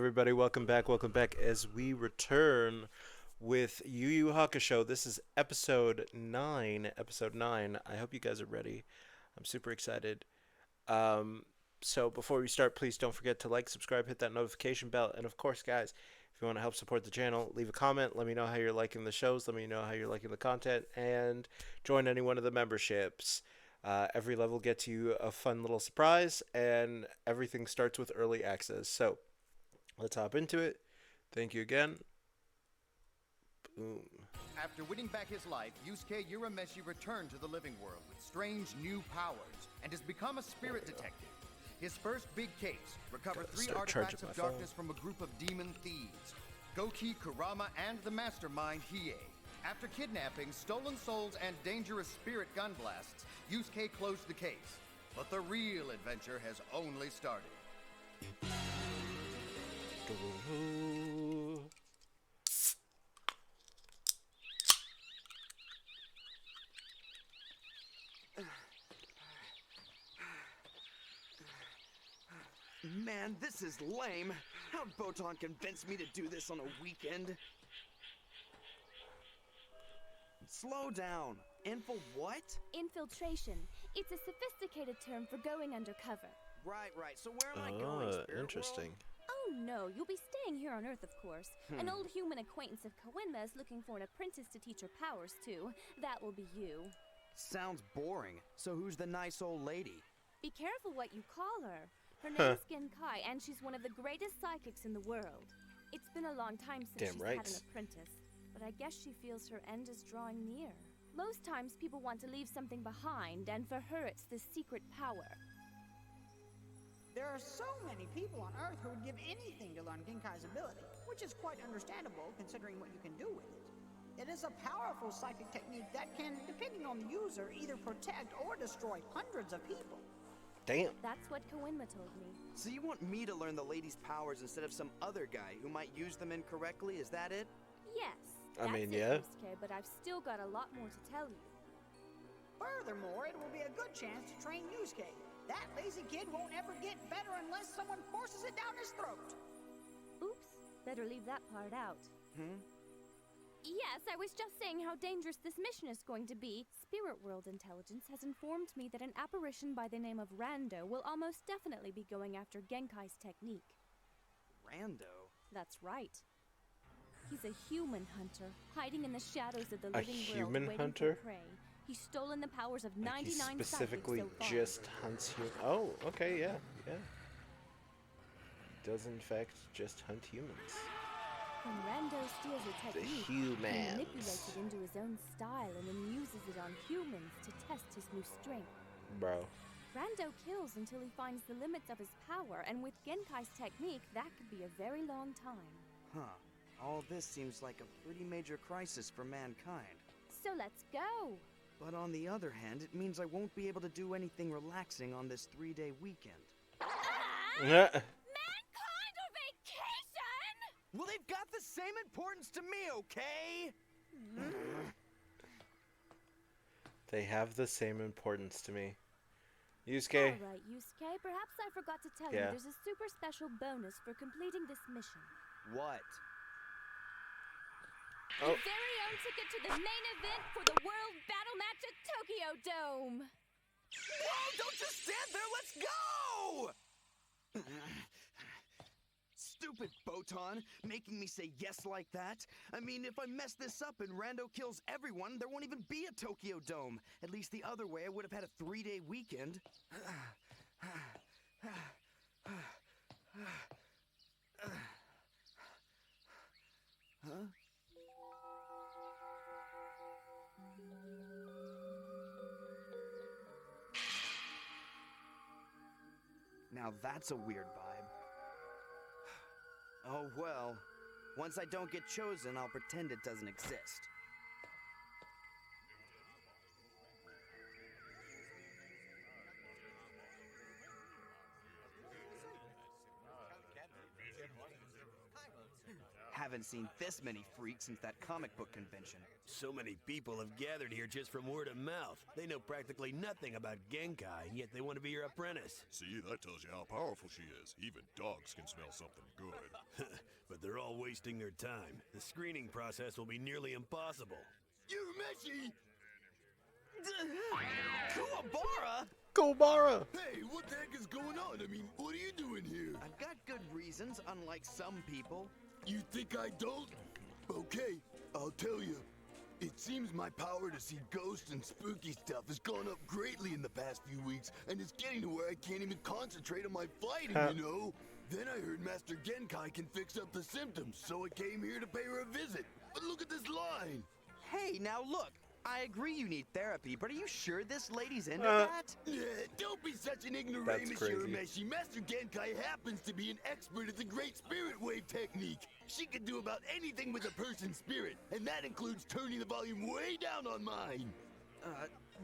everybody? Welcome back as we return with Yu Hakusho. This is episode 9. I hope you guys are ready. I'm super excited. Um, so before we start, please don't forget to like, subscribe, hit that notification bell, and of course, guys, if you want to help support the channel, leave a comment. Let me know how you're liking the shows. Let me know how you're liking the content, and join any one of the memberships. Every level gets you a fun little surprise, and everything starts with early access. So let's hop into it. Thank you again. Boom. After winning back his life, Yusuke Urameshi returned to the living world with strange new powers and has become a spirit detective. His first big case, recovered 3 artifacts of darkness from a group of demon thieves, Goki, Kurama, and the mastermind Hiei. After kidnapping, stolen souls, and dangerous spirit gun blasts, Yusuke closed the case. But the real adventure has only started. Man, this is lame. How'd Botan convince me to do this on a weekend? Slow down. What? Infiltration. It's a sophisticated term for going undercover. Right. So where am I going, Spirit Interesting. World? Oh no, you'll be staying here on Earth, of course. An old human acquaintance of Kawinma is looking for an apprentice to teach her powers to. That will be you. Sounds boring. So who's the nice old lady? Be careful what you call her. Her name's Genkai, and she's one of the greatest psychics in the world. It's been a long time since she's had an apprentice, but I guess she feels her end is drawing near. Most times people want to leave something behind, and for her it's this secret power. There are so many people on Earth who would give anything to learn Genkai's ability, which is quite understandable considering what you can do with it. It is a powerful psychic technique that can, depending on the user, either protect or destroy hundreds of people. Damn. That's what Kawinma told me. So you want me to learn the lady's powers instead of some other guy who might use them incorrectly, is that it? Yes. I mean, it, yeah. Yusuke, but I've still got a lot more to tell you. Furthermore, it will be a good chance to train Yusuke. That lazy kid won't ever get better unless someone forces it down his throat. Oops, better leave that part out. Yes, I was just saying how dangerous this mission is going to be. Spirit World Intelligence has informed me that an apparition by the name of Rando will almost definitely be going after Genkai's technique. Rando? That's right. He's a human hunter, hiding in the shadows of the living world, human waiting hunter? for prey. He's stolen the powers of 99 He psychics specifically so far. just hunts human. Oh, okay, yeah. Does in fact just hunt humans. When Rando steals a technique, he manipulates it into his own style and then uses it on humans to test his new strength. Bro. Rando kills until he finds the limits of his power, and with Genkai's technique, that could be a very long time. Huh. All this seems like a pretty major crisis for mankind. So let's go! But on the other hand, it means I won't be able to do anything relaxing on this 3-day weekend. Yeah. Mankind or vacation? Well, they've got the same importance to me, okay? They have the same importance to me. Yusuke. Alright, Yusuke, perhaps I forgot to tell Yeah. you there's a super special bonus for completing this mission. What? Oh. Your very own ticket to the main event for the World Battle Match at Tokyo Dome! Whoa, don't just stand there, let's go! Stupid Botan, making me say yes like that. I mean, if I mess this up and Rando kills everyone, there won't even be a Tokyo Dome. At least the other way, I would have had a 3-day weekend. Huh? Now that's a weird vibe. Oh well. Once I don't get chosen, I'll pretend it doesn't exist. haven't seen this many freaks since that comic book convention. So many people have gathered here just from word of mouth. They know practically nothing about Genkai, and yet they want to be your apprentice. See, that tells you how powerful she is. Even dogs can smell something good. But they're all wasting their time. The screening process will be nearly impossible. Urameshi! Kuwabara? Gobara! Hey, what the heck is going on? I mean, what are you doing here? I've got good reasons, unlike some people. You think I don't? Okay, I'll tell you. It seems my power to see ghosts and spooky stuff has gone up greatly in the past few weeks, and it's getting to where I can't even concentrate on my fighting, you know? Then I heard Master Genkai can fix up the symptoms, so I came here to pay her a visit. But look at this line! Hey, now look. I agree you need therapy, but are you sure this lady's into that? Yeah, don't be such an ignoramus, Urameshi. Master Genkai happens to be an expert at the Great Spirit Wave technique. She can do about anything with a person's spirit, and that includes turning the volume way down on mine.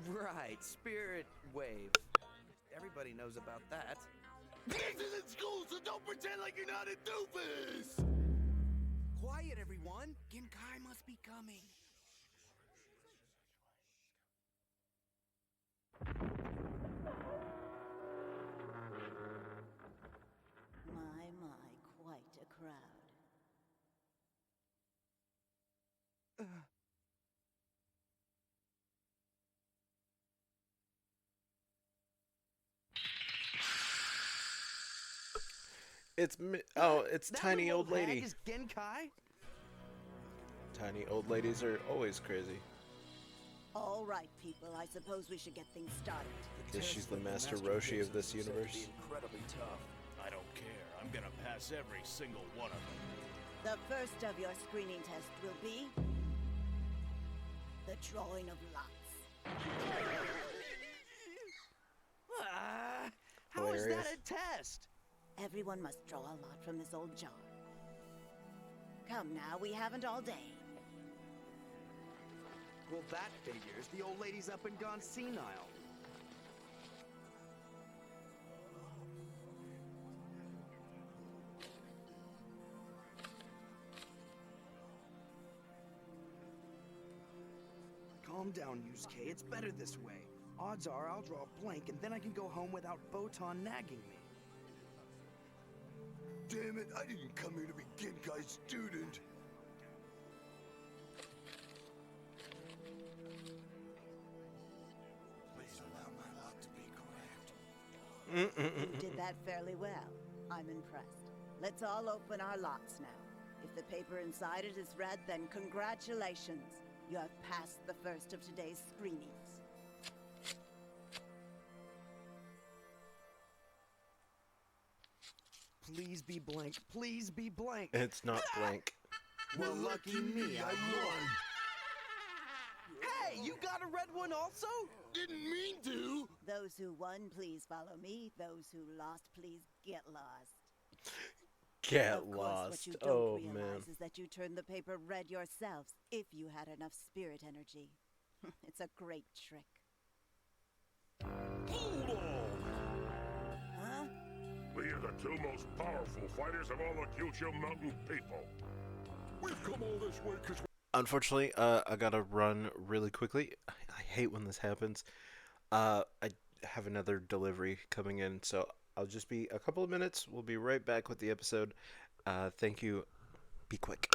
Right, spirit wave. Everybody knows about that. This isn't school, so don't pretend like you're not a doofus! Quiet, everyone. Genkai must be coming. My, quite a crowd. It's tiny old lady. Is Genkai? Tiny old ladies are always crazy. All right, people, I suppose we should get things started. Guess she's the Master Roshi of this universe. Incredibly tough. I don't care. I'm gonna pass every single one of them. The first of your screening tests will be the drawing of lots. How is that Hilarious. a test? Everyone must draw a lot from this old jar. Come now, we haven't all day. Well, that figures. The old lady's up and gone senile. Calm down, Yusuke. It's better this way. Odds are I'll draw a blank and then I can go home without Botan nagging me. Damn it, I didn't come here to be Genkai's student. Please allow my luck to be correct. You did that fairly well. I'm impressed. Let's all open our lots now. If the paper inside it is red, then congratulations. You have passed the first of today's screenings. Please be blank. Please be blank. It's not blank. Well, lucky me, I won. Hey, you got a red one also? Didn't mean to. Those who won, please follow me. Those who lost, please get lost. Get Of course, lost. what you don't Oh realize man. is that you turned the paper red yourselves if you had enough spirit energy. It's a great trick. Hold on! Huh? We are the two most powerful fighters of all the Kyushu Mountain people. We've come all this way because Unfortunately, I gotta run really quickly. I hate when this happens. I have another delivery coming in, so I'll just be a couple of minutes. We'll be right back with the episode. Thank you. Be quick.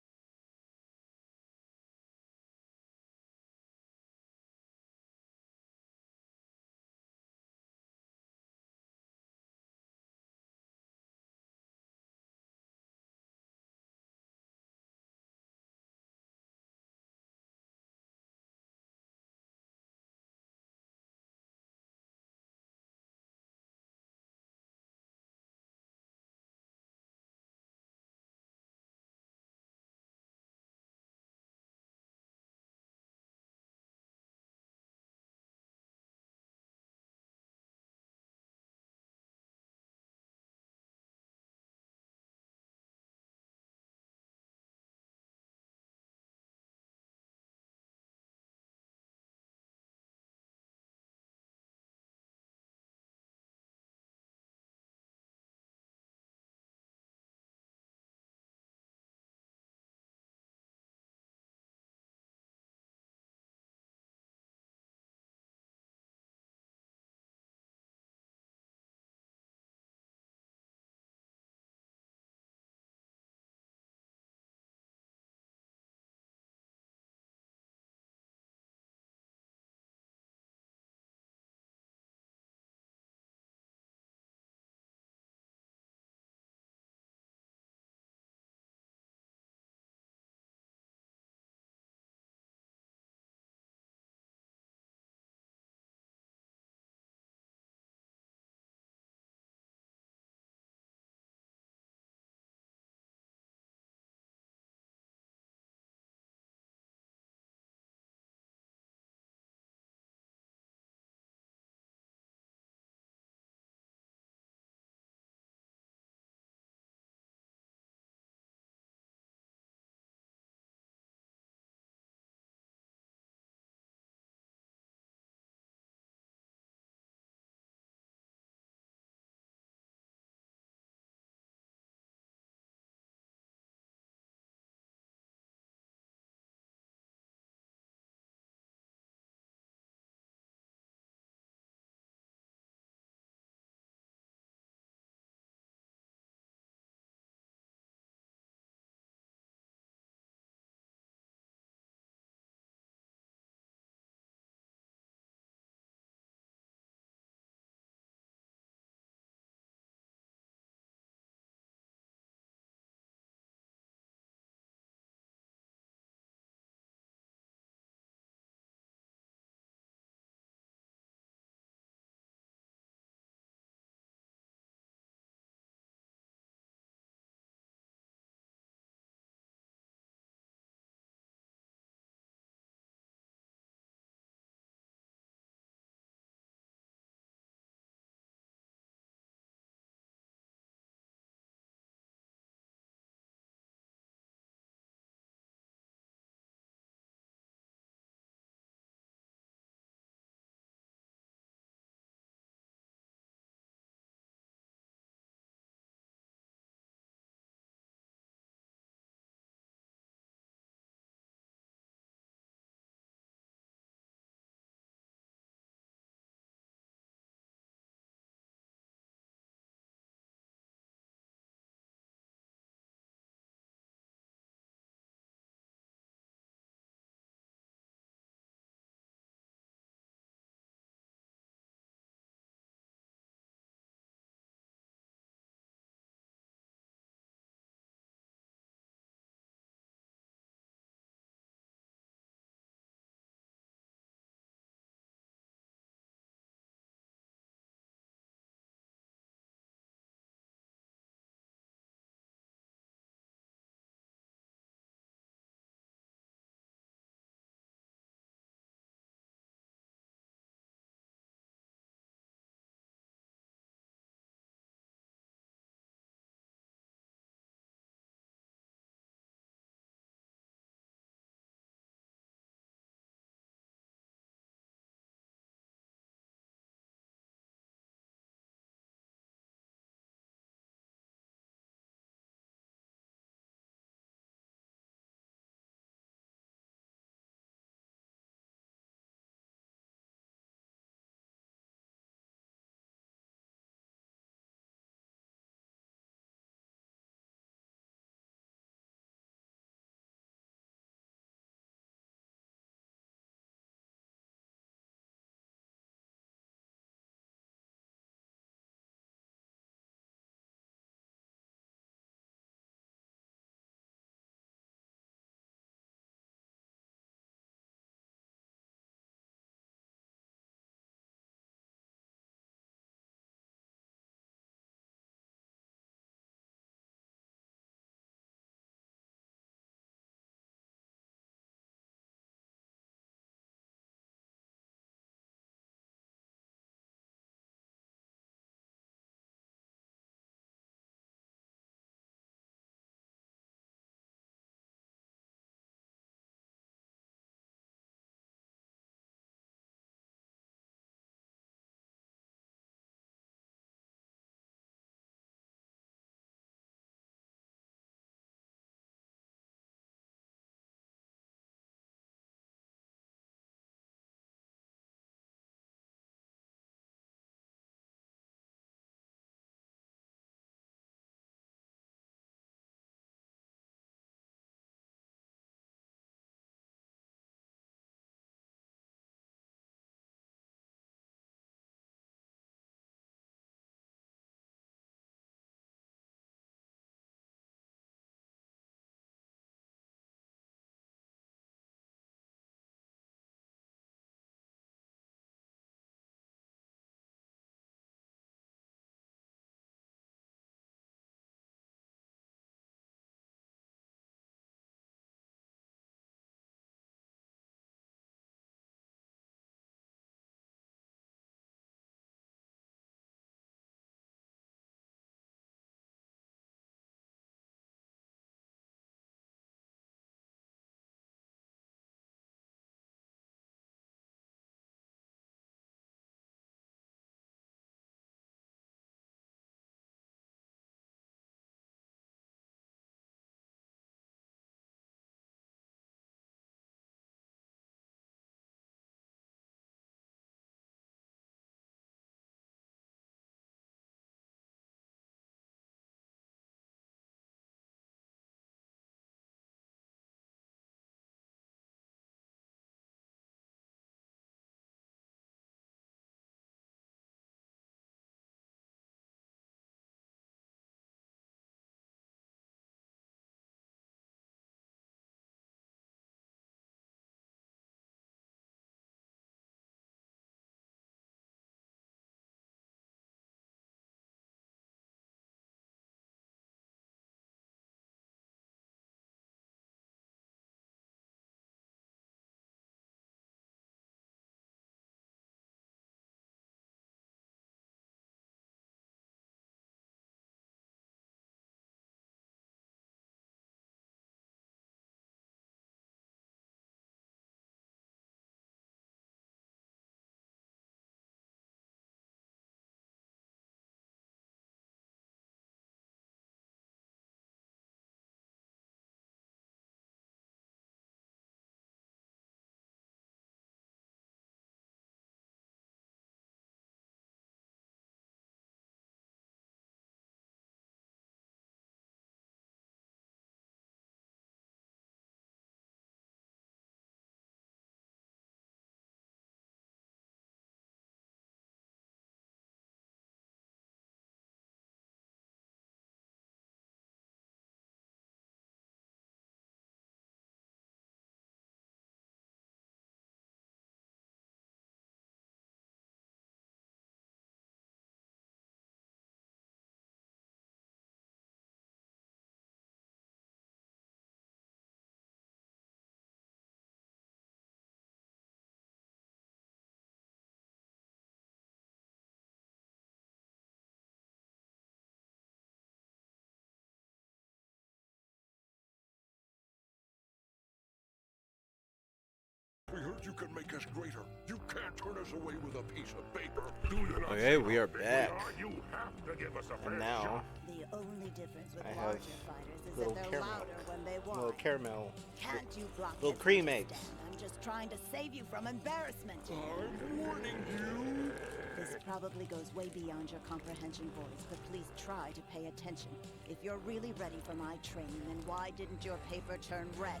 can make us greater. You can't turn us away with a piece of paper. Do you not Okay, see we how are big back. You have to give us a fair And now shot. The only difference with I have larger fighters is little that they're caramel. louder when they want. Little caramel. Can't you block Little this cream understand? eggs. I'm just trying to save you from embarrassment. I'm warning you. This probably goes way beyond your comprehension, boys, but please try to pay attention. If you're really ready for my training, then why didn't your paper turn red?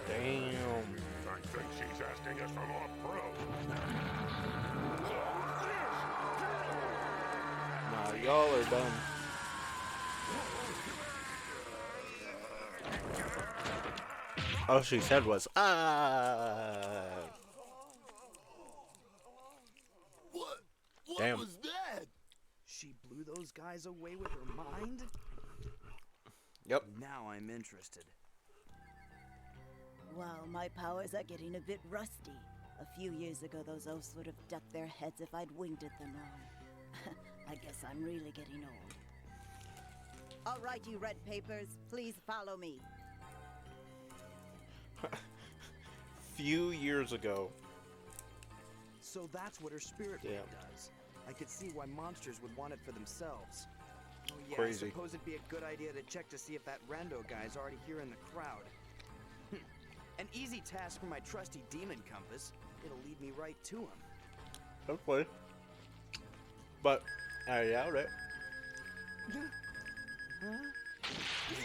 Damn. I think she's asking us for more proof. Nah, y'all are dumb. All she said was, What? What Damn. was that? She blew those guys away with her mind? Yep. Now I'm interested. Wow, my powers are getting a bit rusty. A few years ago, those oafs would have ducked their heads if I'd winged at them wrong. I guess I'm really getting old. All right, you red papers, please follow me. Few years ago. So that's what her spirit Damn. does. I could see why monsters would want it for themselves. Oh yeah, Crazy. I suppose it'd be a good idea to check to see if that rando guy's already here in the crowd. An easy task for my trusty demon compass. It'll lead me right to him. Hopefully. But, I doubt it.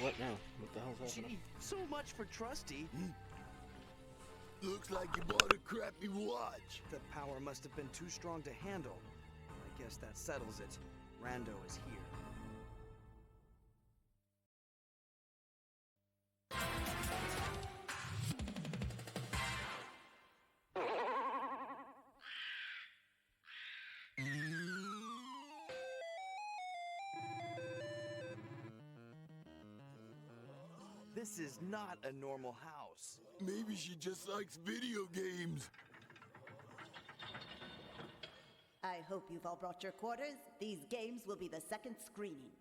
What now? What the hell's happening? Gee, so much for trusty. Looks like you bought a crappy watch. The power must have been too strong to handle. I guess that settles it. Rando is here. This is not a normal house. Maybe she just likes video games. I hope you've all brought your quarters. These games will be the second screening.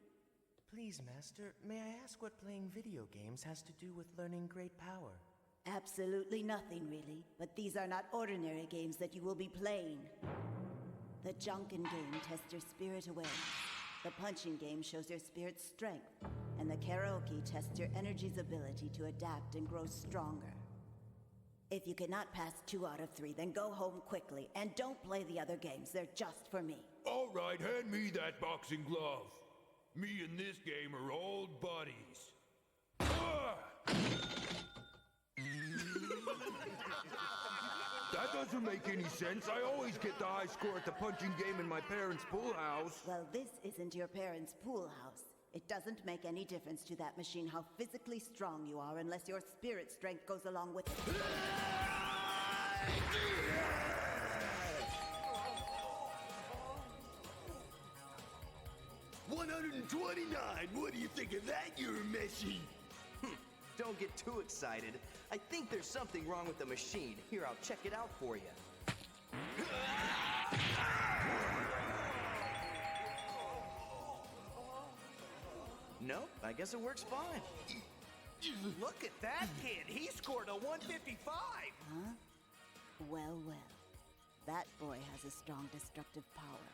Please, Master, may I ask what playing video games has to do with learning great power? Absolutely nothing, really. But these are not ordinary games that you will be playing. The Junkin game tests your spirit awareness. The punching game shows your spirit's strength. And the karaoke tests your energy's ability to adapt and grow stronger. If you cannot pass 2 out of 3, then go home quickly. And don't play the other games. They're just for me. All right, hand me that boxing glove. Me and this game are old buddies. Ah! That doesn't make any sense. I always get the high score at the punching game in my parents' pool house. Well, this isn't your parents' pool house. It doesn't make any difference to that machine how physically strong you are unless your spirit strength goes along with it. 129. What do you think of that, Urameshi? Don't get too excited. I think there's something wrong with the machine. Here, I'll check it out for you. Nope, I guess it works fine. Look at that kid. He scored a 155. Huh? Well, well. That boy has a strong destructive power.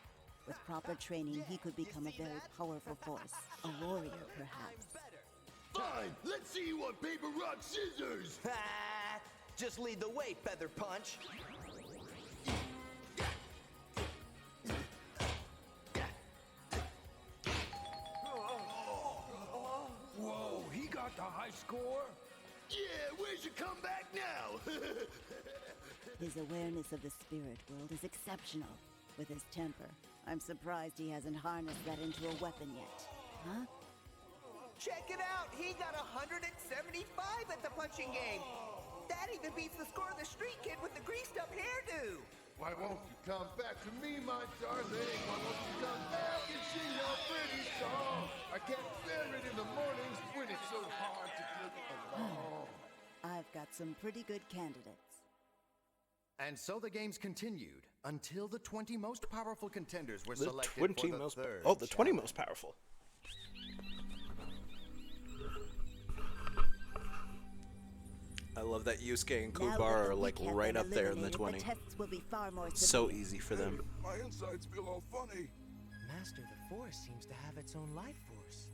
With proper training, he could become a very powerful force. A warrior, perhaps. Fine, let's see you on paper, rock, scissors. Ha! Just lead the way, Feather Punch. Whoa, he got the high score? Yeah, where's your comeback now? His awareness of the spirit world is exceptional. With his temper, I'm surprised he hasn't harnessed that into a weapon yet. Huh? Check it out! He got 175 at the punching game! That even beats the score of the street kid with the greased up hairdo! Why won't you come back to me, my darling? Why won't you come back and sing your pretty song? I can't bear it in the mornings when it's so hard to get along. I've got some pretty good candidates. And so the games continued until the 20 most powerful contenders were The selected 20 for the most, third oh, the 20 challenge. most powerful. I love that Yusuke and Now Kubar that are the like weak have right been up there in the eliminated, 20. The tests will be far more So severe. easy for them. My insides feel all funny. Master, the forest seems to have its own life force.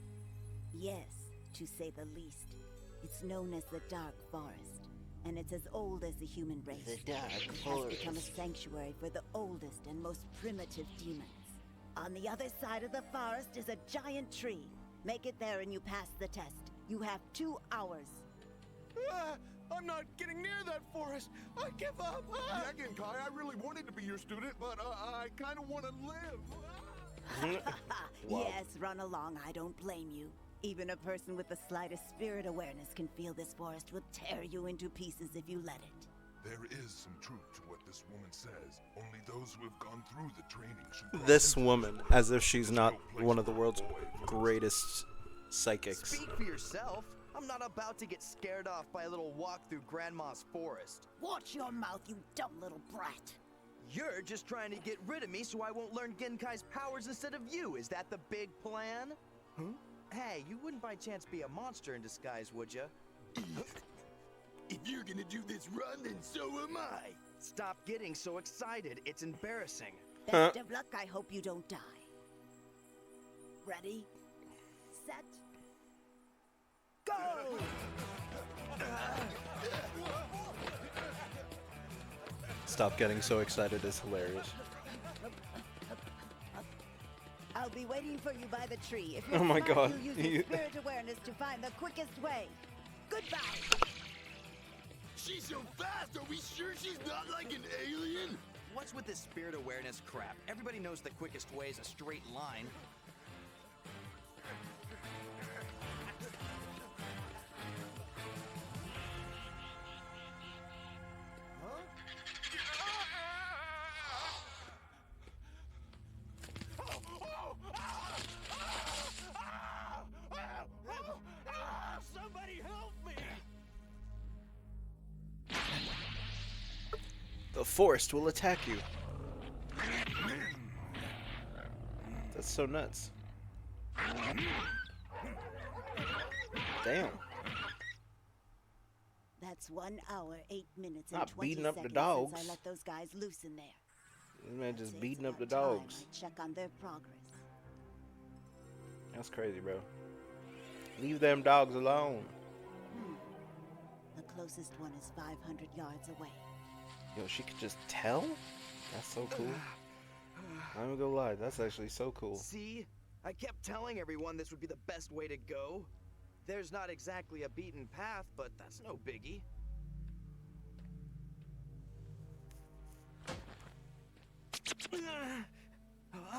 Yes, to say the least. It's known as the Dark Forest, and it's as old as the human race. The Dark It has Forest. become a sanctuary for the oldest and most primitive demons. On the other side of the forest is a giant tree. Make it there and you pass the test. You have 2 hours. I'm not getting near that forest. I give up. Yeah, Genkai, I really wanted to be your student, but I kind of want to live. Yes, run along. I don't blame you. Even a person with the slightest spirit awareness can feel this forest will tear you into pieces if you let it. There is some truth to what this woman says. Only those who have gone through the training should cross This into woman, as if she's not one of the world's greatest psychics. Speak for yourself. I'm not about to get scared off by a little walk through Grandma's forest. Watch your mouth, you dumb little brat. You're just trying to get rid of me so I won't learn Genkai's powers instead of you. Is that the big plan? Huh? Hey, you wouldn't by chance be a monster in disguise, would you? If you're gonna do this run, then so am I. Stop getting so excited. It's embarrassing. Best of luck. I hope you don't die. Ready? Set. Go! Stop getting so excited is hilarious. I'll be waiting for you by the tree. If Oh my smart, God. You'll use your spirit awareness to find the quickest way. Goodbye. She's so fast. Are we sure she's not like an alien? What's with this spirit awareness crap? Everybody knows the quickest way is a straight line. Somebody help me! The forest will attack you. That's so nuts. Damn. That's 1 hour, 8 minutes, and Not 20 beating up the seconds dogs. since I let those guys loose in there. This man I'd just say beating it's up the about time dogs. I check on their progress. That's crazy, bro. Leave them dogs alone. The closest one is 500 yards away. Yo, she could just tell? That's so cool. I'm gonna go lie. That's actually so cool. See? I kept telling everyone this would be the best way to go. There's not exactly a beaten path, but that's no biggie.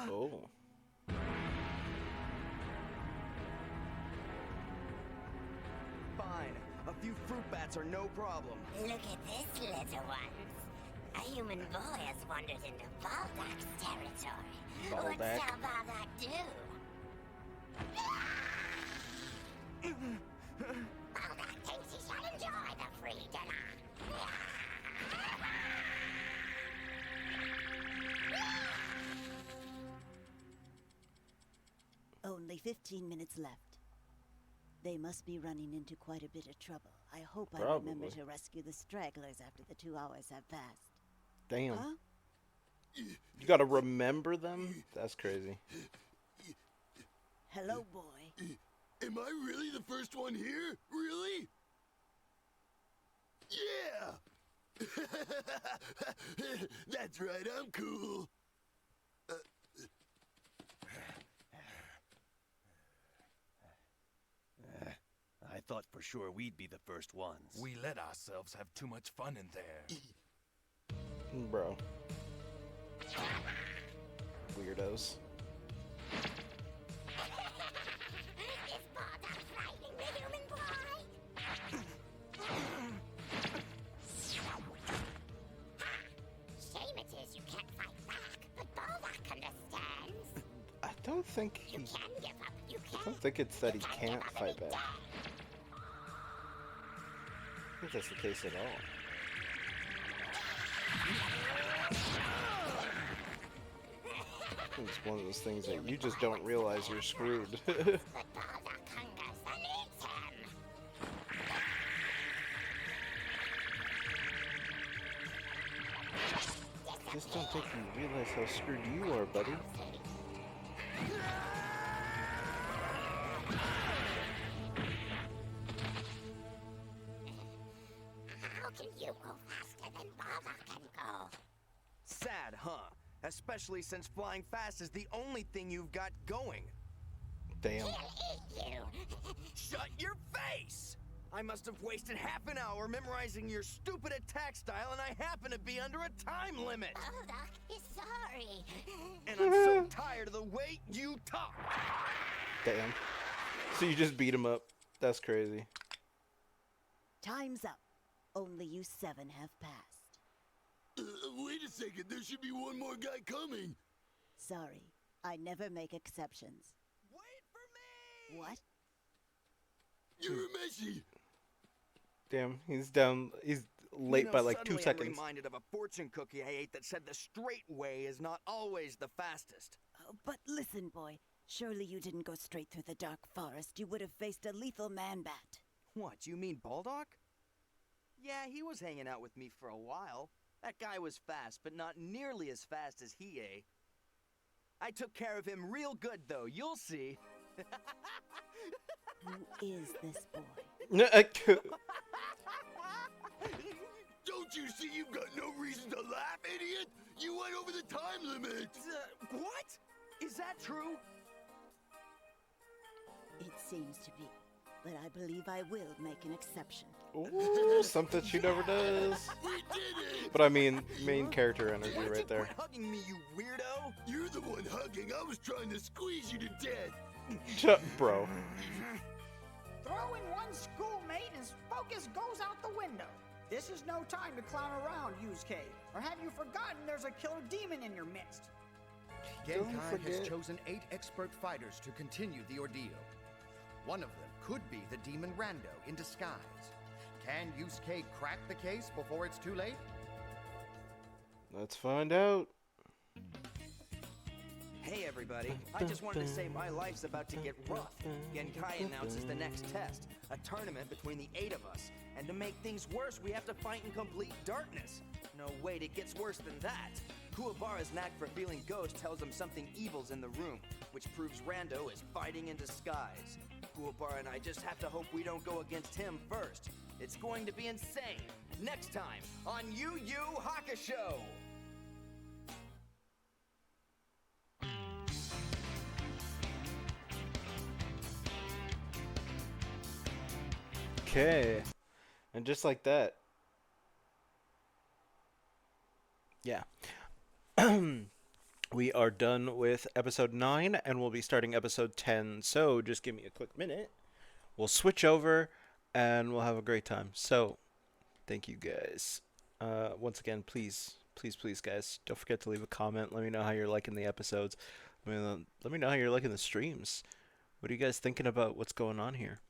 Oh. Fine. A few fruit bats are no problem. Look at this, little ones. A human boy has wandered into Valdak's territory. What Valdak? shall Valdak do? Valdak thinks he shall enjoy the free dinner. Only 15 minutes left. They must be running into quite a bit of trouble. I hope I remember Probably. to rescue the stragglers after the 2 hours have passed. Damn. Huh? You gotta remember them? That's crazy. Hello, boy. Am I really the first one here? Really? Yeah! That's right, I'm cool. I thought for sure we'd be the first ones. We let ourselves have too much fun in there. Bro. Weirdos. Is Bardock frightening the human boy? Shame it is you can't fight back, but Bardock understands. I don't think he... You can give up, you I can. don't think it's that he can't fight back. I think that's the case at all. It's one of those things that you just don't realize you're screwed. But Bardock hungers and eats him. just don't think you realize how screwed you are, buddy. How can you go faster than Baldock can go? Sad, huh? Especially since flying fast is the only thing you've got going. Damn. He'll eat you. Shut your face! I must have wasted half an hour memorizing your stupid attack style, and I happen to be under a time limit. Baldock is sorry. And I'm so tired of the way you talk. Damn. So you just beat him up. That's crazy. Time's up. Only you 7 have passed. Wait a second, there should be one more guy coming. Sorry, I never make exceptions. Wait for me! What? Urameshi! Damn, he's down. He's late by like 2 seconds. I'm reminded of a fortune cookie I ate that said the straight way is not always the fastest. But listen, boy. Surely you didn't go straight through the dark forest. You would have faced a lethal man-bat. What, you mean Baldock? Yeah, he was hanging out with me for a while. That guy was fast, but not nearly as fast as Hiei. I took care of him real good, though. You'll see. Who is this boy? Don't you see you've got no reason to laugh, idiot? You went over the time limit! What? Is that true? It seems to be. But I believe I will make an exception. Ooh, something she never does. We did it! But I mean, main character energy right there. Quit hugging me, you weirdo! You're the one hugging. I was trying to squeeze you to death. Bro. Throw in one schoolmate and focus goes out the window. This is no time to clown around, Yusuke. Or have you forgotten there's a killer demon in your midst? Genkai has chosen 8 expert fighters to continue the ordeal. One of them could be the demon Rando in disguise. Can Yusuke crack the case before it's too late? Let's find out. Hey everybody, I just wanted to say my life's about to get rough. Genkai announces the next test, a tournament between the 8 of us. And to make things worse, we have to fight in complete darkness. No, wait, it gets worse than that. Kuwabara's knack for feeling ghosts tells him something evil's in the room, which proves Rando is fighting in disguise. Kuwabara and I just have to hope we don't go against him first. It's going to be insane. Next time on Yu Hakusho! Okay. And just like that. Yeah. We are done with episode 9 and we'll be starting episode 10. So just give me a quick minute. We'll switch over and we'll have a great time. So thank you guys. Once again, please, guys, don't forget to leave a comment. Let me know how you're liking the episodes. Let me know how you're liking the streams. What are you guys thinking about what's going on here?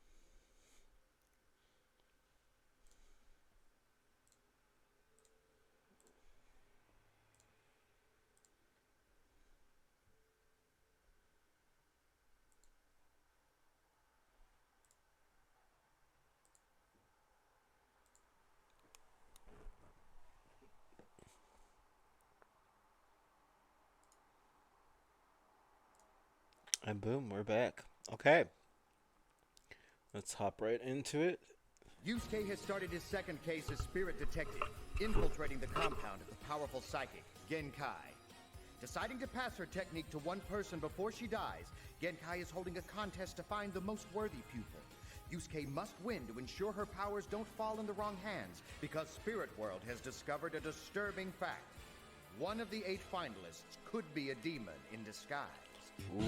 And boom, we're back. Okay. Let's hop right into it. Yusuke has started his second case as spirit detective, infiltrating the compound of the powerful psychic, Genkai. Deciding to pass her technique to one person before she dies, Genkai is holding a contest to find the most worthy pupil. Yusuke must win to ensure her powers don't fall in the wrong hands, because Spirit World has discovered a disturbing fact. One of the 8 finalists could be a demon in disguise. Ooh.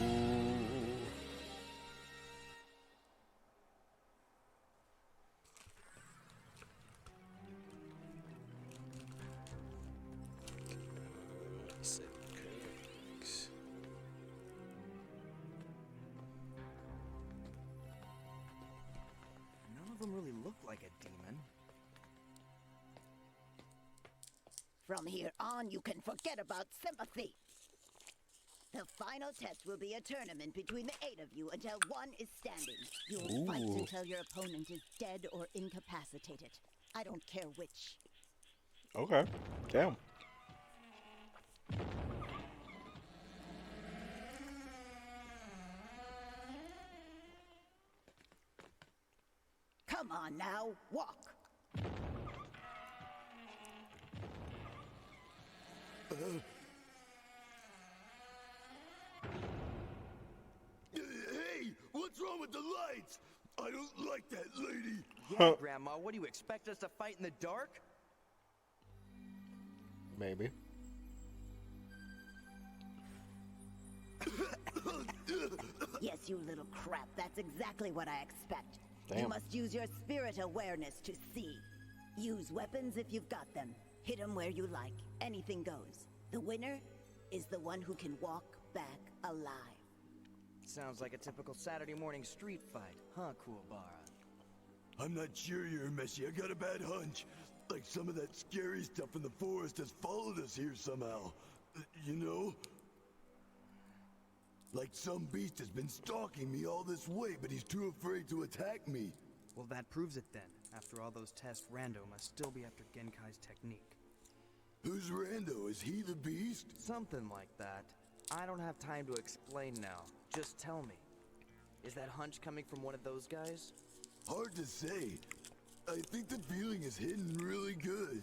None of them really look like a demon. From here on, you can forget about sympathy. The final test will be a tournament between the 8 of you until one is standing. You'll fight until your opponent is dead or incapacitated. I don't care which. Okay. Damn. Come on now, walk. Hey, what's wrong with the lights? I don't like that lady. Yeah, Grandma, what do you expect us to fight in the dark? Maybe. Yes, you little crap. That's exactly what I expect. Damn. You must use your spirit awareness to see. Use weapons if you've got them. Hit them where you like. Anything goes. The winner is the one who can walk back alive. Sounds like a typical Saturday morning street fight, huh, Kuwabara? I'm not sure, Urameshi. I got a bad hunch. Like some of that scary stuff in the forest has followed us here somehow. You know? Like some beast has been stalking me all this way, but he's too afraid to attack me. Well, that proves it then. After all those tests, Rando must still be after Genkai's technique. Who's Rando? Is he the beast? Something like that. I don't have time to explain now. Just tell me. Is that hunch coming from one of those guys? Hard to say. I think the feeling is hitting really good.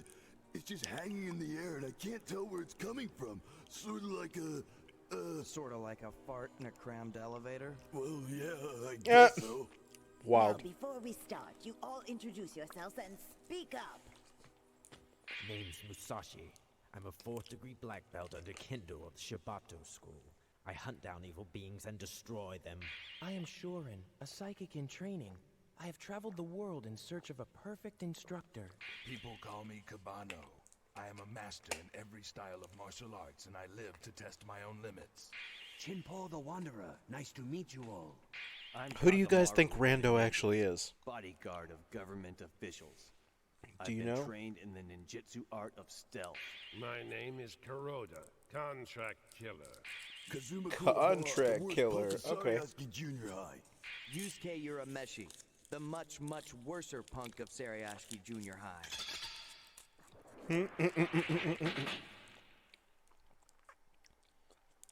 It's just hanging in the air and I can't tell where it's coming from. Sort of like a... Sort of like a fart in a crammed elevator? Well, yeah, I guess so. Wild. Now, before we start, you all introduce yourselves and speak up. Name's Musashi. I'm a 4th degree black belt under Kendo of the Shibato school. I hunt down evil beings and destroy them. I am Shorin, a psychic in training. I have traveled the world in search of a perfect instructor. People call me Kabano. I am a master in every style of martial arts, and I live to test my own limits. Chinpo the Wanderer, nice to meet you all. Who do you guys think Rando actually is? Bodyguard of government officials. Do you I've know? been trained in the ninjutsu art of stealth. My name is Kuroda, contract killer. Kazuma Contract killer, okay. Junior High. Yusuke Urameshi, the much, much worser punk of Sariashiki Junior High.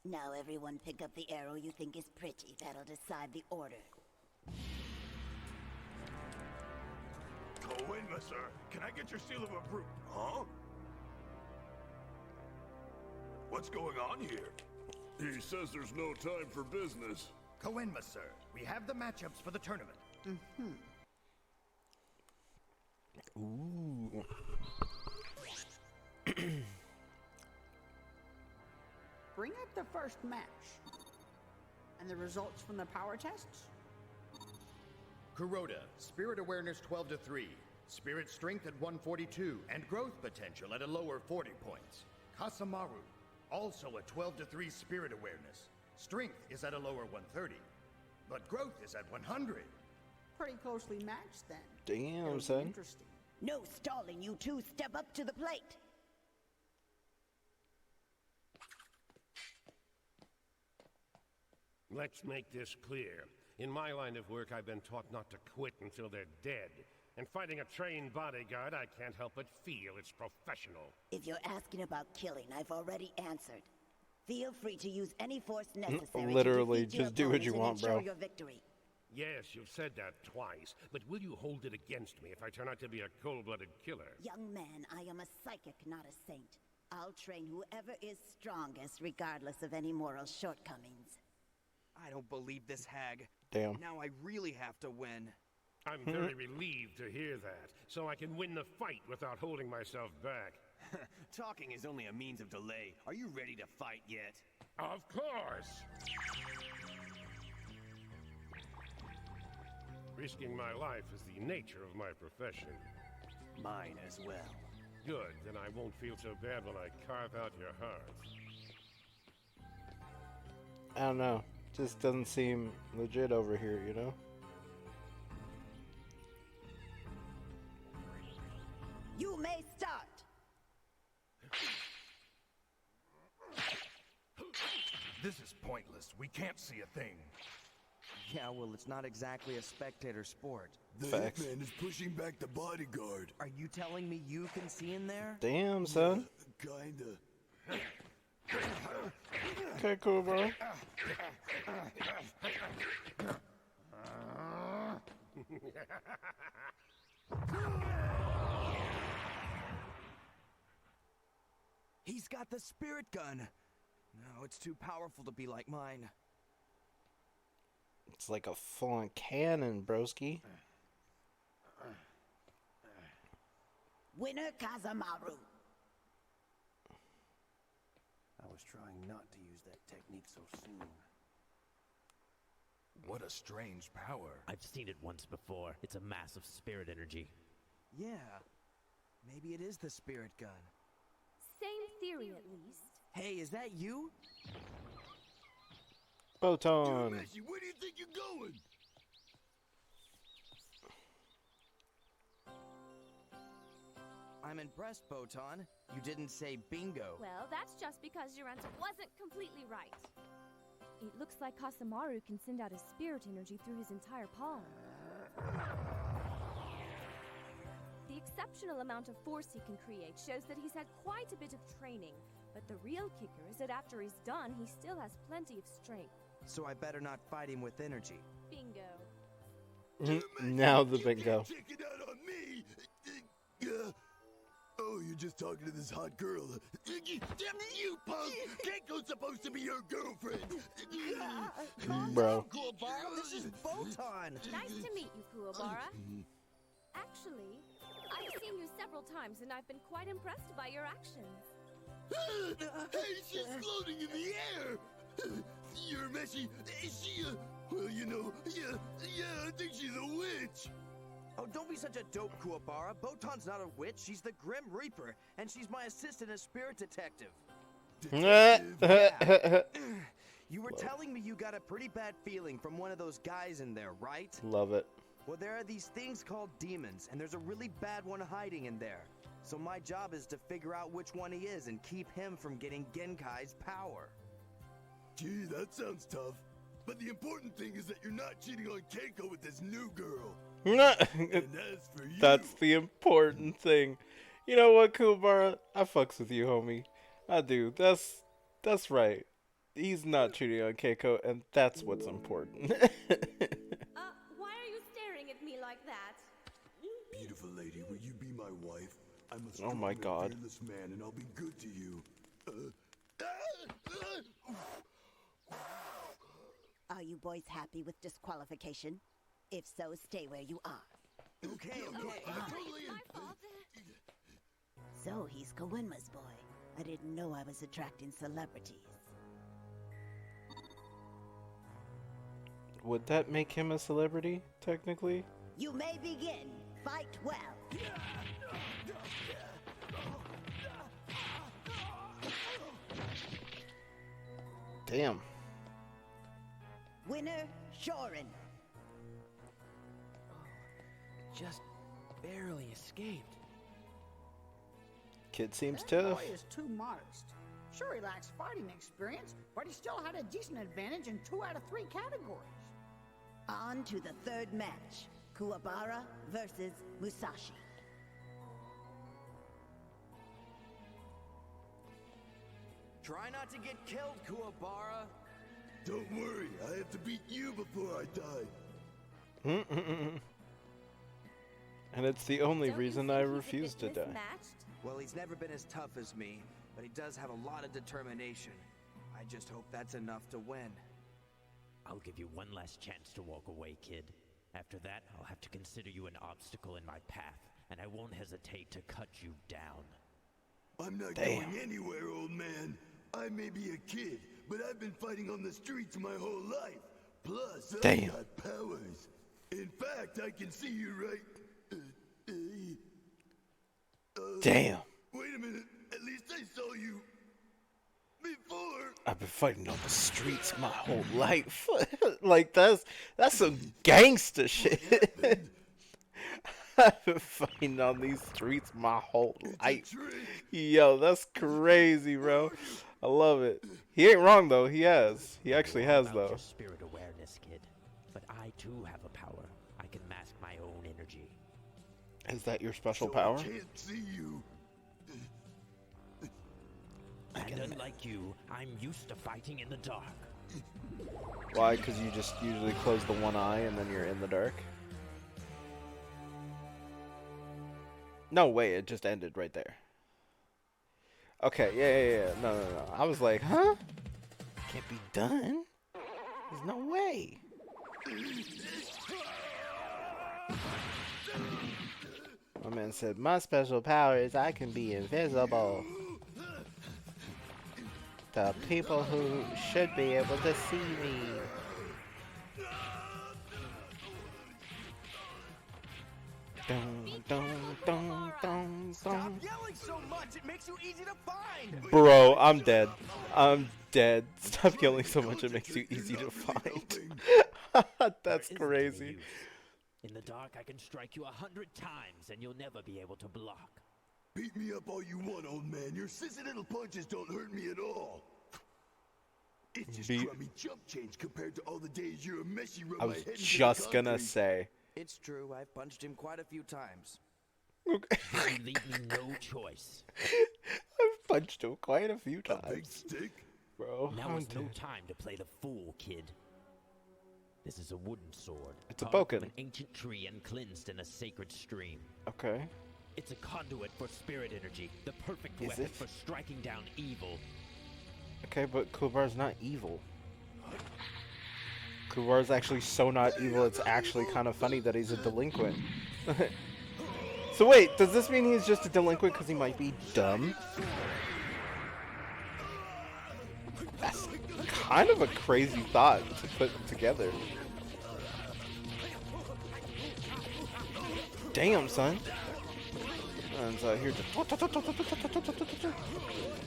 Now everyone pick up the arrow you think is pretty. That'll decide the order. Go in, sir. Can I get your seal of approval? Huh? What's going on here? He says there's no time for business. Koenma, sir. We have the matchups for the tournament. Ooh. Bring up the first match. And the results from the power tests? Kuroda, spirit awareness 12 to 3, spirit strength at 142, and growth potential at a lower 40 points. Kasamaru, also a 12 to 3 spirit awareness. Strength is at a lower 130, but growth is at 100. Pretty closely matched then. Damn, It'll be son. interesting. No stalling, you two. Step up to the plate. Let's make this clear. In my line of work, I've been taught not to quit until they're dead. And fighting a trained bodyguard, I can't help but feel it's professional. If you're asking about killing, I've already answered. Feel free to use any force necessary Literally, to defeat your just do what you opponents want, and ensure bro. your victory. Yes, you've said that twice, but will you hold it against me if I turn out to be a cold-blooded killer? Young man, I am a psychic, not a saint. I'll train whoever is strongest, regardless of any moral shortcomings. I don't believe this, hag. Damn. Now I really have to win. I'm very relieved to hear that, so I can win the fight without holding myself back. Talking is only a means of delay. Are you ready to fight yet? Of course! Risking my life is the nature of my profession. Mine as well. Good, then I won't feel so bad when I carve out your heart. I don't know. Just doesn't seem legit over here, you know? You may start. This is pointless. We can't see a thing. Yeah, well, it's not exactly a spectator sport. The hitman is pushing back the bodyguard. Are you telling me you can see in there? Damn, son. Kinda. Okay, cool, bro. He's got the spirit gun. No, it's too powerful to be like mine. It's like a full-on cannon, broski. Winner Kazamaru. I was trying not to use that technique so soon. What a strange power. I've seen it once before. It's a massive spirit energy. Yeah, maybe it is the spirit gun. Same theory, at least. Hey, is that you? Photon. Urameshi, where do you think you're going? I'm impressed, Botan. You didn't say bingo. Well, that's just because your answer wasn't completely right. It looks like Kasamaru can send out his spirit energy through his entire palm. The exceptional amount of force he can create shows that he's had quite a bit of training, but the real kicker is that after he's done, he still has plenty of strength. So I better not fight him with energy. Bingo. Now the bingo. Check it out on me. Oh, you're just talking to this hot girl. You punk! Keiko's supposed to be your girlfriend. Bro. Kuwabara, this is Botan. Nice to meet you, Kuwabara. Actually, I've seen you several times and I've been quite impressed by your actions. Hey, she's floating in the air! Urameshi, is she well, you know, yeah, I think she's a witch! Oh, don't be such a dope, Kuwabara. Botan's not a witch, she's the Grim Reaper, and she's my assistant as spirit detective. You were telling me you got a pretty bad feeling from one of those guys in there, right? Love it. Well, there are these things called demons, and there's a really bad one hiding in there. So my job is to figure out which one he is and keep him from getting Genkai's power. Gee, that sounds tough. But the important thing is that you're not cheating on Keiko with this new girl. And as for you, that's the important thing. You know what, Kuwabara? I fucks with you, homie. I do. That's right. He's not cheating on Keiko, and that's what's important. Why are you staring at me like that? beautiful lady, will you be my wife? I'm a Oh my God. fearless man, and I'll be good to you. Are you boys happy with disqualification? If so, stay where you are. Okay. So he's Kawenma's boy. I didn't know I was attracting celebrities. Would that make him a celebrity, technically? You may begin. Fight well. Damn. Winner, Shorin. Just barely escaped. Kid seems That tough. boy is too modest. Sure, he lacks fighting experience, but he still had a decent advantage in 2 out of 3 categories. On to the third match. Kuwabara versus Musashi. Try not to get killed, Kuwabara. Don't worry, I have to beat you before I die. And it's the only reason I refuse to die. Well, he's never been as tough as me, but he does have a lot of determination. I just hope that's enough to win. I'll give you one last chance to walk away, kid. After that, I'll have to consider you an obstacle in my path, and I won't hesitate to cut you down. I'm not going anywhere, old man. I may be a kid, but I've been fighting on the streets my whole life. Plus, I've got powers. In fact, I can see you right... Damn. Wait a minute. At least I saw you... before. I've been fighting on the streets my whole life. Like, that's some gangster shit. I've been fighting on these streets my whole life. Yo, that's crazy, bro. I love it. He ain't wrong, though. He has. He actually has, though. Your spirit awareness, kid. But I, too, have a power. I can mask my own energy. Is that your special power? I can't see you. That And unlike you, I'm used to fighting in the dark. Why? Because you just usually close the one eye and then you're in the dark? No, wait, it just ended right there. Okay, yeah. No. I was like, huh? Can't be done. There's no way. My man said, my special power is I can be invisible. The people who should be able to see me. Stop yelling so much. It makes you easy to find. Bro, I'm dead. I'm dead. Stop yelling so much, it makes you easy to find. That's crazy. In the dark, I can strike you 100 times, and you'll never be able to block. Beat me up all you want, old man. Your sissy little punches don't hurt me at all. It's just crummy jump change compared to all the days you're a messy rub I my was head just gonna say. It's true. I've punched him quite a few times. You leave me no choice. I've punched him quite a few times. A big stick? Bro, now is no time to play the fool, kid. This is a wooden sword. It's a carved from boken. an ancient tree and cleansed in a sacred stream. Okay. It's a conduit for spirit energy, the perfect Is weapon it? for striking down evil. Okay, but Kubar's not evil. Kubar's actually so not evil, it's actually kind of funny that he's a delinquent. So wait, does this mean he's just a delinquent because he might be dumb? That's kind of a crazy thought to put together. Damn, son. And here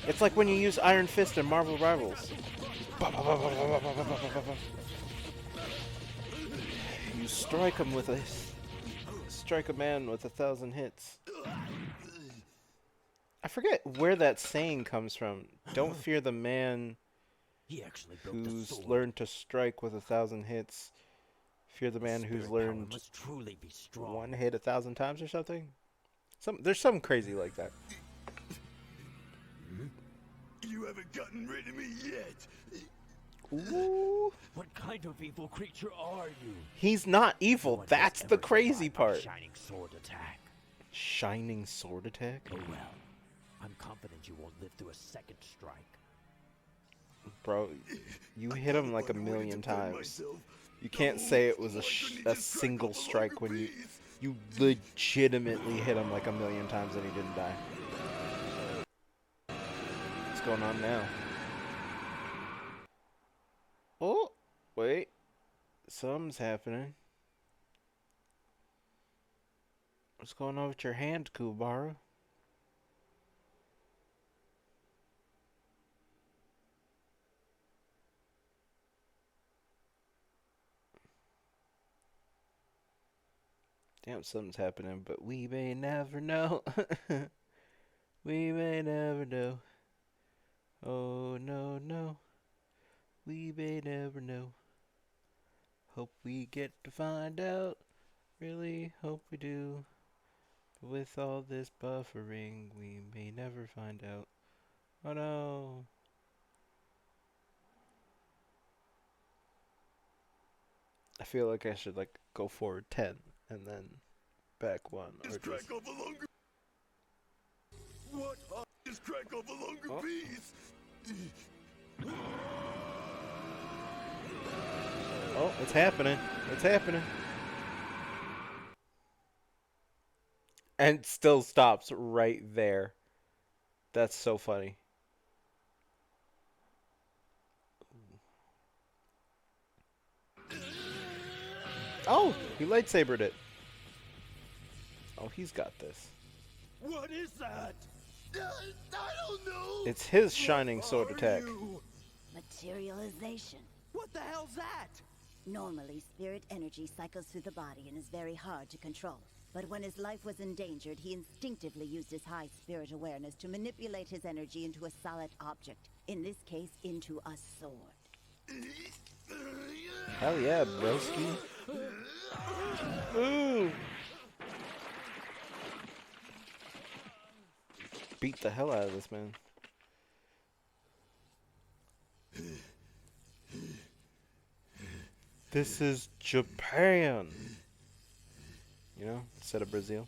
it's like when you use Iron Fist in Marvel Rivals. You strike him with a... Strike a man with 1,000 hits. I forget where that saying comes from. Don't fear the man who's learned to strike with 1,000 hits. Fear the man who's learned one hit 1,000 times or something. There's something crazy like that. You haven't gotten rid of me yet. Ooh. What kind of evil creature are you? He's not evil. That's the crazy part. Shining sword attack. Shining sword attack? Oh well. I'm confident you won't live through a second strike. Bro, you hit him like 1,000,000 times. You can't say it was a single strike when you legitimately hit him like 1,000,000 times and he didn't die. What's going on now? Oh, wait. Something's happening. What's going on with your hand, Kuwabara? Damn, something's happening, but we may never know. We may never know. Oh, no, no. We may never know. Hope we get to find out. Really hope we do. But with all this buffering, we may never find out. Oh no. I feel like I should like go forward 10 and then back 1. Or just... What? Just crack off a longer piece. Oh, it's happening. It's happening. And it still stops right there. That's so funny. Oh, he lightsabered it. Oh, he's got this. What is that? I don't know. It's his shining sword attack. Materialization. What the hell's that? Normally, spirit energy cycles through the body and is very hard to control. But when his life was endangered, he instinctively used his high spirit awareness to manipulate his energy into a solid object. In this case, into a sword. Hell yeah, broski. Ooh. Beat the hell out of this man. This is Japan. You know, instead of Brazil.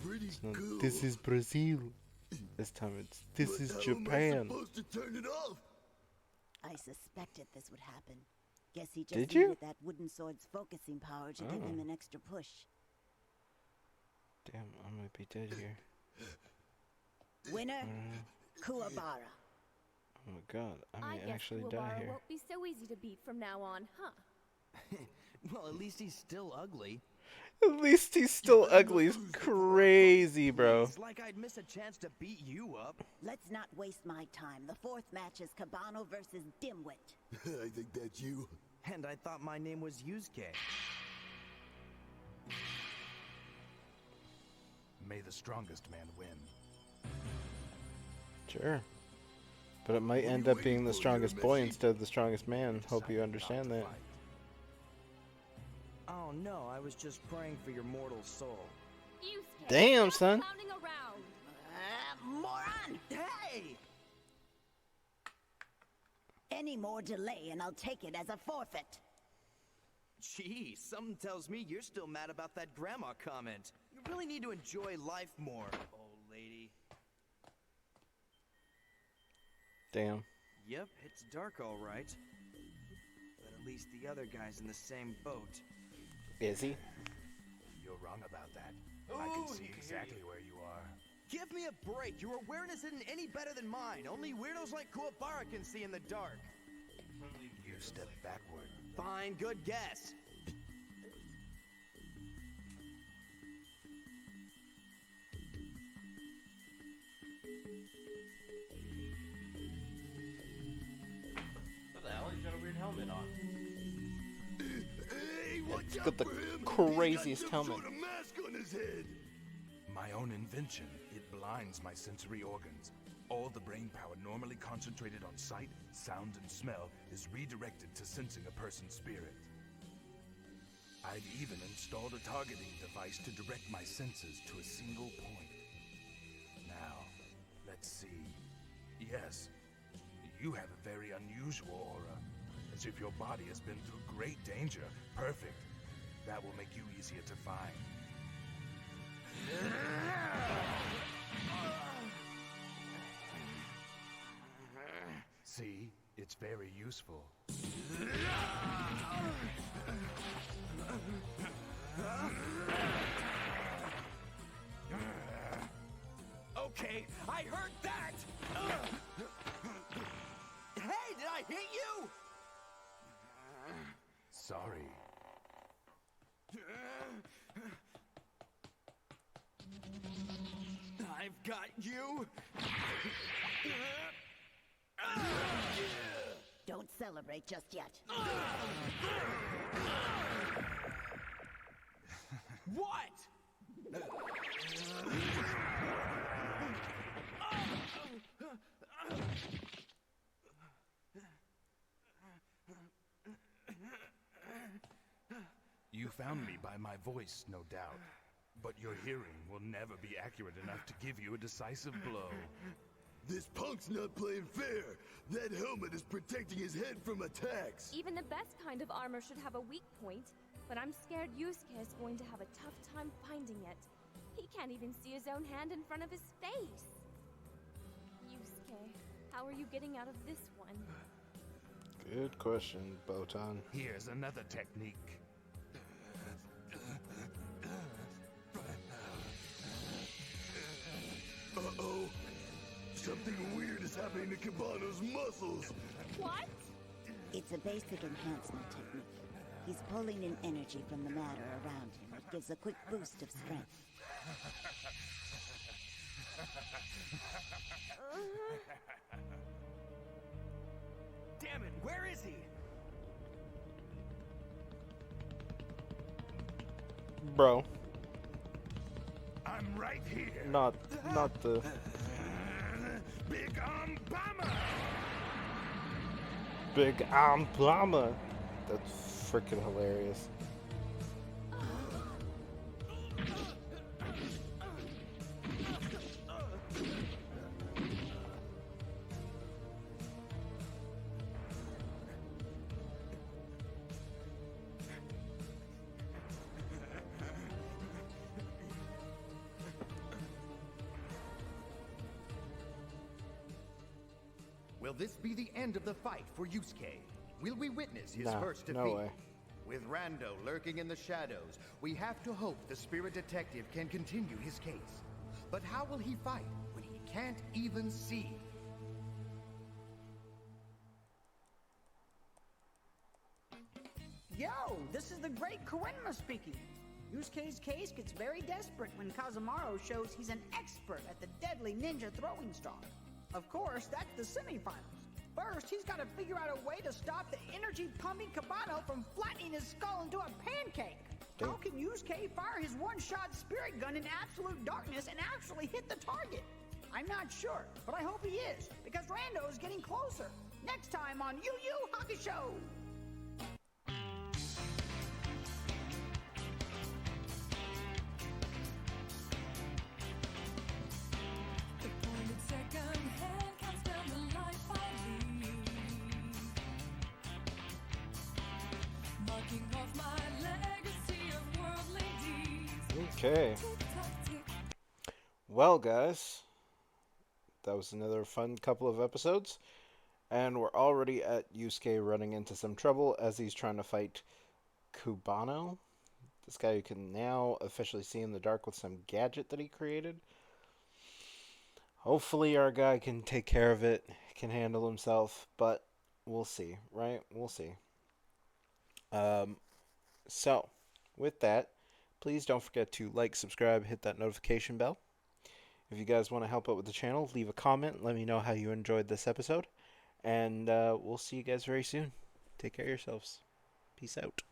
It's not, this is Brazil. This time it's this is Japan. Supposed to turn it off? I suspected this would happen. Guess he just Did you? needed that wooden sword's focusing power to give him an extra push. Damn, I might be dead here. Winner, Kuwabara. Oh my god, I may actually die Kuwabara here. won't be so easy to beat from now on, huh? Well, at least he's still ugly. At least he's still ugly. He's crazy, bro. It's like I'd miss a chance to beat you up. Let's not waste my time. The fourth match is Cabano versus Dimwit. I think that's you. And I thought my name was Yusuke. May the strongest man win. Sure. But it might end up being the strongest boy instead of the strongest man. Hope you understand that. Oh no, I was just praying for your mortal soul. Yusuke, Damn, stop son. clowning around. Moron! Hey! Any more delay and I'll take it as a forfeit. Gee, something tells me you're still mad about that grandma comment. You really need to enjoy life more, old lady. Damn. Yep, it's dark all right. But at least the other guy's in the same boat. Is he? You're wrong about that. I can see exactly where you are. Give me a break. Your awareness isn't any better than mine. Only weirdos like Kuwabara can see in the dark. You step backward. Fine, good guess. What the hell? He's got a weird helmet on. Hey, watch He's out got the for him. craziest He's got some helmet. sort of mask on his head. My own invention. It blinds my sensory organs. All the brain power normally concentrated on sight, sound, and smell is redirected to sensing a person's spirit. I've even installed a targeting device to direct my senses to a single point. Now, let's see. Yes, you have a very unusual aura, as if your body has been through great danger. Perfect. That will make you easier to find. See, it's very useful. Okay, I heard that! Hey, did I hit you? Sorry. I've got you! Don't celebrate just yet. What? You found me by my voice, no doubt. But your hearing will never be accurate enough to give you a decisive blow. This punk's not playing fair. That helmet is protecting his head from attacks. Even the best kind of armor should have a weak point, but I'm scared Yusuke is going to have a tough time finding it. He can't even see his own hand in front of his face. Yusuke, how are you getting out of this one? Good question, Botan. Here's another technique. Uh-oh. Something weird is happening to Cabano's muscles. What? It's a basic enhancement technique. He's pulling in energy from the matter around him. It gives a quick boost of strength. Damn it, where is he? Bro. I'm right here. Not the... Big Arm Bomber! Big Arm Bomber. That's freaking hilarious. Will this be the end of the fight for Yusuke? Will we witness his Nah, first defeat? no way. With Rando lurking in the shadows, we have to hope the spirit detective can continue his case. But how will he fight when he can't even see? Yo, this is the great Kurama speaking. Yusuke's case gets very desperate when Kazumaro shows he's an expert at the deadly ninja throwing star. Of course, that's the semifinals. First, he's got to figure out a way to stop the energy-pumping Cabano from flattening his skull into a pancake. How can Yusuke fire his one-shot spirit gun in absolute darkness and actually hit the target? I'm not sure, but I hope he is, because Rando is getting closer. Next time on Yu Hakusho! Okay. Well, guys, that was another fun couple of episodes, and we're already at Yusuke running into some trouble as he's trying to fight Kubano, this guy you can now officially see in the dark with some gadget that he created. Hopefully our guy can take care of it, can handle himself, but we'll see, right? We'll see. So, with that, please don't forget to like, subscribe, hit that notification bell. If you guys want to help out with the channel, leave a comment. Let me know how you enjoyed this episode. And we'll see you guys very soon. Take care of yourselves. Peace out.